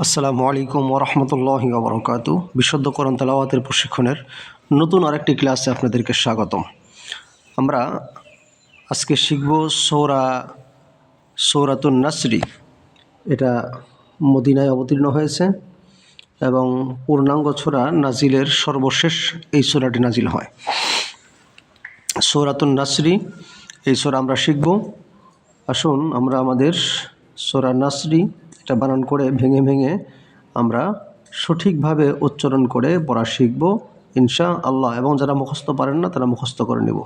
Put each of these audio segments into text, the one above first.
আসসালামু আলাইকুম ওরহমতুল্লাহি ওবরাকাতু। বিশুদ্ধ কোরআন তেলাওয়াতের প্রশিক্ষণের নতুন আরেকটি ক্লাসে আপনাদেরকে স্বাগতম। আমরা আজকে শিখব সূরাতুন নাসরি। এটা মদিনায় অবতীর্ণ হয়েছে এবং পূর্ণাঙ্গ সূরা নাজিলের সর্বশেষ এই সূরাটি নাজিল হয়। সূরাতুন নাসরি এই সূরা আমরা শিখব। আসুন আমরা আমাদের সূরা নাসরি এটা বানান করে ভেঙে ভেঙে আমরা সঠিকভাবে উচ্চারণ করে পড়া শিখব ইনশাআল্লাহ, এবং যারা মুখস্থ পারেন না তারা মুখস্থ করে নেব।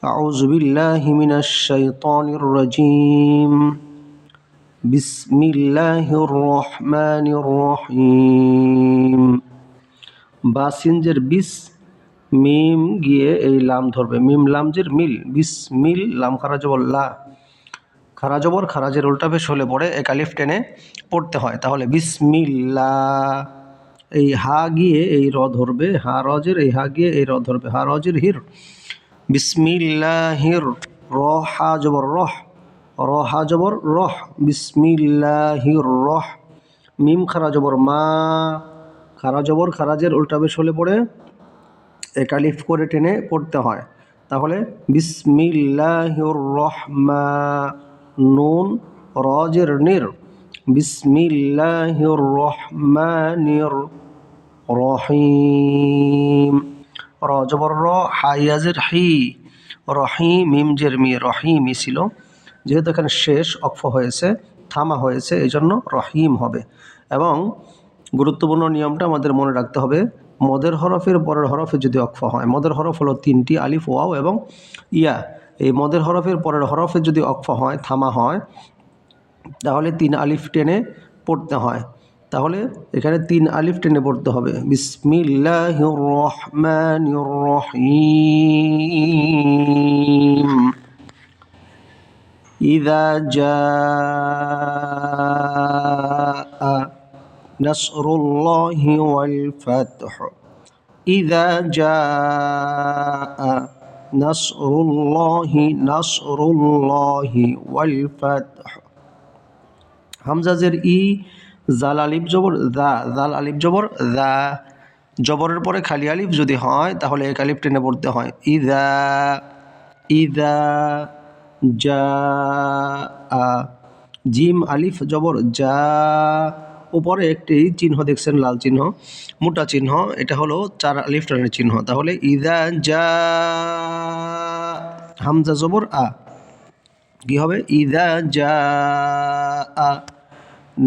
আউযু বিল্লাহি মিনাশ শাইতানির রাজীম। বিসমিল্লাহির রহমানির রহিম। বাসিনজের বিস, মিম গিয়ে এই লাম ধরবে, মিম লামজের মিল, বিসমিল, লাম খারা জবর লা, খারা জবর খারাজের উল্টা পেশ হলে পড়ে এক আলিফ টেনে পড়তে হয়, তাহলে বিসমিল্লাহ। এই হা গিয়ে এই র ধরবে, হা রজের এই হা গিয়ে এই র ধরবে, হা রজের হির, বিসমিল্লাহির। র হা জবর রহ, র হা জবর রহ, বিসমিল্লাহির রহ। মিম খারা জবর মা, খারা জবর খারাজের উল্টা পেশ হলে পড়ে এক আলিফ করে টেনে পড়তে হয়, তাহলে বিসমিল্লাহির রহমা, নুন রজের নির, বিসমিল্লাহির রহমানির রহিম। র জবর র, হাইয়াজের হি, রহিম, মিম জের মি, রহিমই ছিল, যেহেতু এখানে শেষ অক্ফ হয়েছে, থামা হয়েছে, এই জন্য রহিম হবে। এবং গুরুত্বপূর্ণ নিয়মটা আমাদের মনে রাখতে হবে, মদের হরফের পরের হরফে যদি অক্ফ হয়, মদের হরফ হলো তিনটি, আলিফ, ওয়াও এবং ইয়া। এই মদের হরফের পরের হরফে যদি অক্ফ হয়, থামা হয়, তাহলে 3 আলিফ টেনে পড়তে হয়। তাহলে এখানে 3 আলিফ টেনে পড়তে হবে। বিসমিল্লাহির রহমানির রহিম। ইযা জাআ নাসরুল্লাহি ওয়াল ফাতহ। ইযা জাআ নাসরুল্লাহি ওয়াল ফাতহ। হামজাজের ই, জাল আলিফ জবর দা, জাল আলিফ জবর দা, জবরের পরে খালি আলিফ যদি হয় তাহলে এক আলিফ টেনে পড়তে হয়। ইযা, ইযা জাআ। জিম আলিফ জবর যা, উপরে একটি চিহ্ন দেখছেন, লাল চিহ্ন, মোটা চিহ্ন, এটা হলো 4 আলিফ টানের চিহ্ন, তাহলে ইযা জা। হামজা জবর আ, কি হবে? ইযা জাআ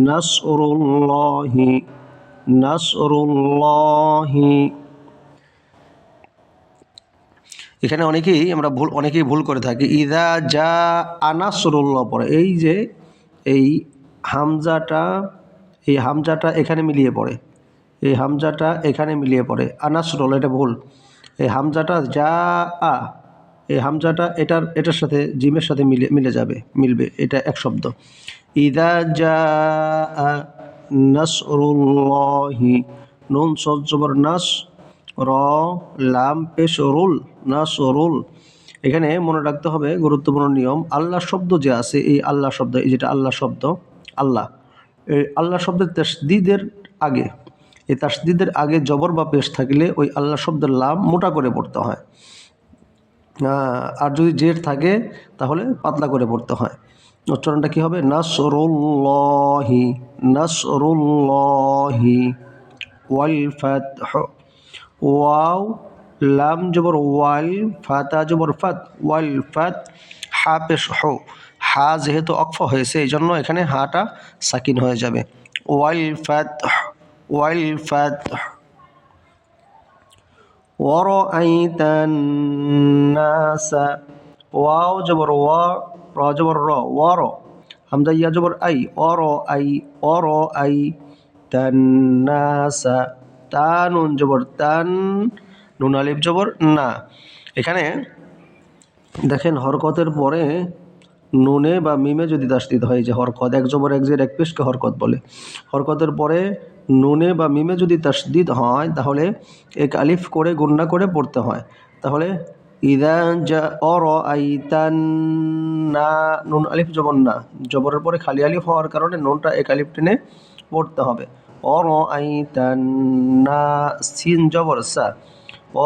নাসরুল্লাহি, নাসরুল্লাহি। এখানে অনেকেই ভুল করে থাকি, ইযা জাআ নাসরুল্লাহ পড়ে, এই যে এই হামজাটা এখানে মিলিয়ে পড়ে, এই হামজাটা এখানে মিলিয়ে পড়ে, আনাসরুল্লাহ, এটা ভুল। এই হামজাটা জাআ, এই হামজাটা এটার সাথে জিমের সাথে মিলবে, এটা এক শব্দ। ইযা জাআ নাসরুল্লাহি, নুন সদ জবর নাস, র লাম পেশ রুল, নাসরুল। এখানে মনে রাখতে হবে গুরুত্বপূর্ণ নিয়ম, আল্লাহ শব্দ যে আছে, এই আল্লাহ শব্দ, এই যেটা আল্লাহ শব্দ, আল্লাহ, এই আল্লাহ শব্দের তাসদীদের আগে, এই তাসদীদের আগে জবর বা পেশ থাকলে ওই আল্লাহ শব্দের লাম মোটা করে পড়তে হয়, আর যদি জের থাকে তাহলে পাতলা করে পড়তে হয়। উচ্চারণটা কী হবে? নাসরুল্লাহি, নাসরুল্লাহি ওয়াল ফাতহ। ওয়াও লাম জবর ওয়াল, ফাতা জবর ফাত, ওয়াল ফাত, হা পেশ হো, হা যেহেতু অক্ফ হয়েছে এই জন্য এখানে হাটা সাকিন হয়ে যাবে। ওয়াল ফাতহ, ওয়াল ফাতহ। ওয়ারাআইতান নাসা, ওয়াও জবর ওয়া, র জবর র, ওয়ার, হামজা ইয়া জবর আই, ওয়ারাআইতান নাসা, তা নুন জবর তান, নুন আলিফ জবর না। এখানে দেখেন হরকতের পরে নুনে বা মিমে যদি তাসদীদ হয়, যে হরকত, এক জবর এক জের এক পেশকে হরকত বলে, হরকতের পরে নুনে বা মিমে যদি তাসদীদ হয় তাহলে এক আলিফ করে গুন্না করে পড়তে হয়। তাহলে ইযা জাআরাআইতান না, নুন আলিফ জবর না, জবরের পরে খালি আলিফ হওয়ার কারণে নুনটা এক আলিফ টেনে পড়তে হবে। অরআইতান না সিন জবর সা,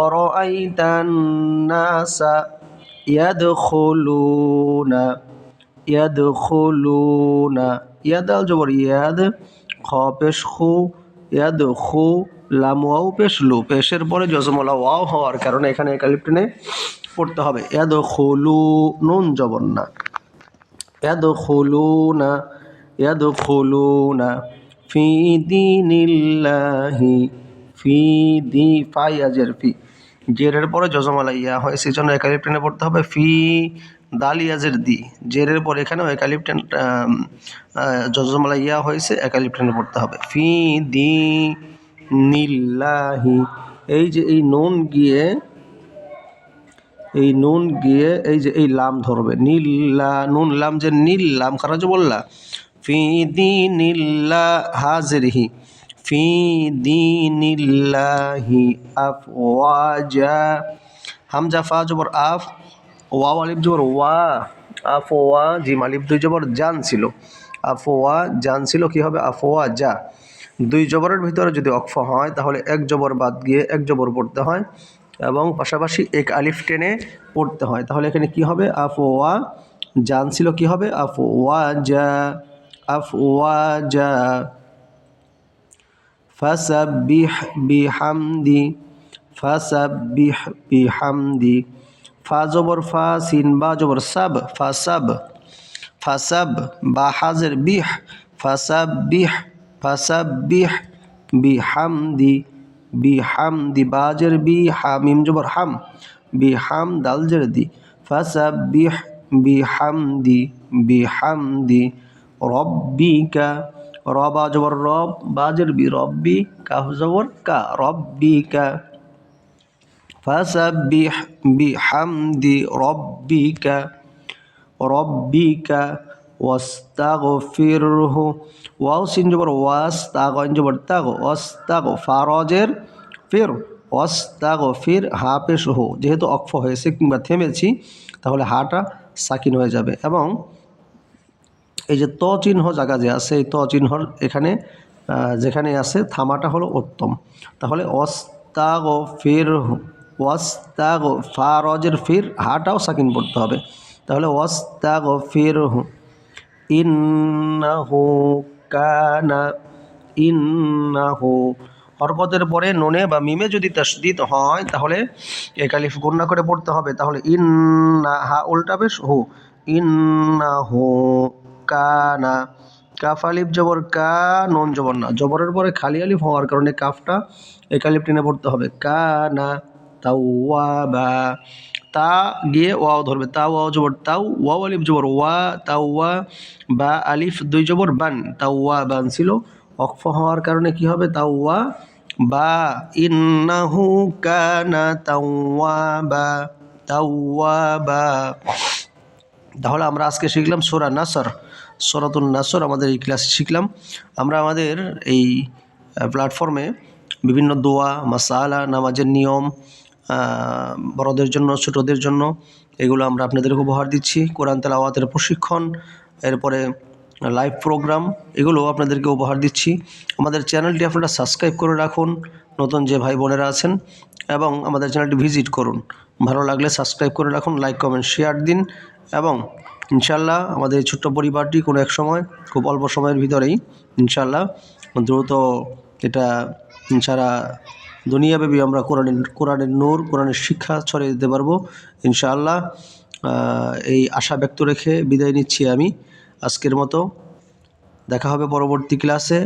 অরআইতান নাসা ইয়াদখুলুনা, ইয়াদখুলুনা, ইয়াদাল জবর ইয়াদ, খ পেশ খু, ইয়াদ খু, লাম ওয়াও পেশ লু, পেশের পরে জজমলা ওয়াও হওয়ার কারণে এখানে একালিফ টেনে পড়তে হবে। ইয়াদখুলু নুন জবর না, ইয়াদখুলুনা, ইয়াদখুলুনা ফি দীনিল্লাহি, ফি দি ফাই আজের ফি, জেরের পরে জজমালা ইয়া হয় সেজন্য একালিফ টেনে পড়তে হবে। ফি দাল ইয়াজের দি, জেরের পরে এখানেও একালিফ টেন জজমালা ইয়া হয়েছে, একালিফ টেনে পড়তে হবে। ফি দি নিল্লাহি, এই যে এই নুন গিয়ে এই যে এই লাম ধরবে, নীল্লা নুন লাম যে নীল লাম খারাজ বললা, ফি দীনিল্লা হাজিরহি, ফি দীনিল্লাহি আফওয়াজা, হামজা ফা জবর আফ, ওয়া আলিফ জবর ওয়া, আফওয়া জিম আলিফ দুই জবর জান ছিল, আফওয়া জান ছিল, কি হবে আফওয়া যা। দুই জবরের ভিতরে যদি অক্ফ হয় তাহলে এক জবর বাদ গিয়ে এক জবর পড়তে হয় এবং পাশাপাশি এক আলিফ টেনে পড়তে হয়। তাহলে এখানে কি হবে আফওয়া জান ছিল, কি হবে আফওয়া যা, আফওয়া যা। ফাসাব্বিহ বিহামদি, ফাসাব্বিহ বিহামদি, ফা জবর ফা, সিন বা জবর সাব, ফাসাব, ফাসাব, বা হাজের বিহ, ফাসাব্বিহ, ফাসাব্বিহ বিহামদি, বিহামদি, বাজের বি, হামিম জবর হাম, বিহাম দাল জের দি, ফাসাব্বিহ বিহামদি, বিহামদি রব্বিকা, রবা জবর রব, বাজের বি, রব্বি, কাফ জবর কা, রব্বিকা, ফাসাব্বিহ বিহামদি রব্বিকা, রব্বিকা ওয়াস্তাগফিরহু, ওয়াও সিন জবর ওয়াস, তাগ আইন জবর তাগ, ওয়াস্তাগ ফারজের ফির, ওয়াস্তাগফির হা পেশ হু, যেহেতু অক্ফ হয়েছে কিংবা থেমেছি তাহলে হাটা সাকিন হয়ে যাবে। এবং এই যে ত চিহ্ন জায়গা যে আছে, এই ত চিহ্নর এখানে যেখানে আছে থামাটা হলো উত্তম। তাহলে ওয়াস্তাগফিরহু, ওয়াস্তাগ ফারজের ফির হাটাও সাকিন পড়তে হবে। তাহলে ওয়াস্তাগফিরহু, ইন্নাহু কানা, ইন্নাহু হরকতের পরে নুনে বা মিমে যদি তাসদীদ হয় তাহলে একালিফ গুণনা করে পড়তে হবে। তাহলে ইন্না হা উল্টা পেশ হু, ইন্নাহু কানা, কাফ আলিফ জবর কা, নুন জবর না, জবরের পরে খালি আলিফ হওয়ার কারণে কাফটা একালিফ টেনে পড়তে হবে। কানা তাওয়াবা, তা গিয়ে ওয়াও ধরবে, তা ওয়াও জবর তাও, ওয়াও আলিফ জবর ওয়া, তাওয়া, বা আলিফ দুই জবর বান, তাওয়া বান ছিল, অক্ফ হওয়ার কারণে কি হবে তাওয়া বা, ইন্নাহু কানা তাওয়াবা, তাওয়াবা। তাহলে আমরা আজকে শিখলাম সূরা নাসর, সূরাতুন নাসর আমাদের এই ক্লাসে শিখলাম। আমরা আমাদের এই প্ল্যাটফর্মে বিভিন্ন দোয়া, মাসালা, নামাজের নিয়ম, বড়দের জন্য ছোটদের জন্য, এগুলো আমরা আপনাদেরকে উপহার দিচ্ছি। কোরআন তেলাওয়াতের প্রশিক্ষণ, এরপরে লাইভ প্রোগ্রাম, এগুলো আপনাদেরকে উপহার দিচ্ছি। আমাদের চ্যানেলটি আপনারা সাবস্ক্রাইব করে রাখুন, নতুন যে ভাই বোনেরা আছেন, এবং আমাদের চ্যানেলটি ভিজিট করুন। ভালো লাগলে সাবস্ক্রাইব করে রাখুন, লাইক কমেন্ট শেয়ার দিন, এবং ইনশাল্লাহ আমাদের এই ছোট্ট পরিবারটি কোনো এক সময়, খুব অল্প সময়ের ভিতরেই ইনশাল্লাহ দ্রুত এটা সারা দুনিয়াব্যাপী আমরা কোরআনের নূর, কোরআনের শিক্ষা ছড়িয়ে দিতে পারবো ইনশাআল্লাহ। এই আশা ব্যক্ত রেখে বিদায় নিচ্ছি আমি আজকের মতো। দেখা হবে পরবর্তী ক্লাসে।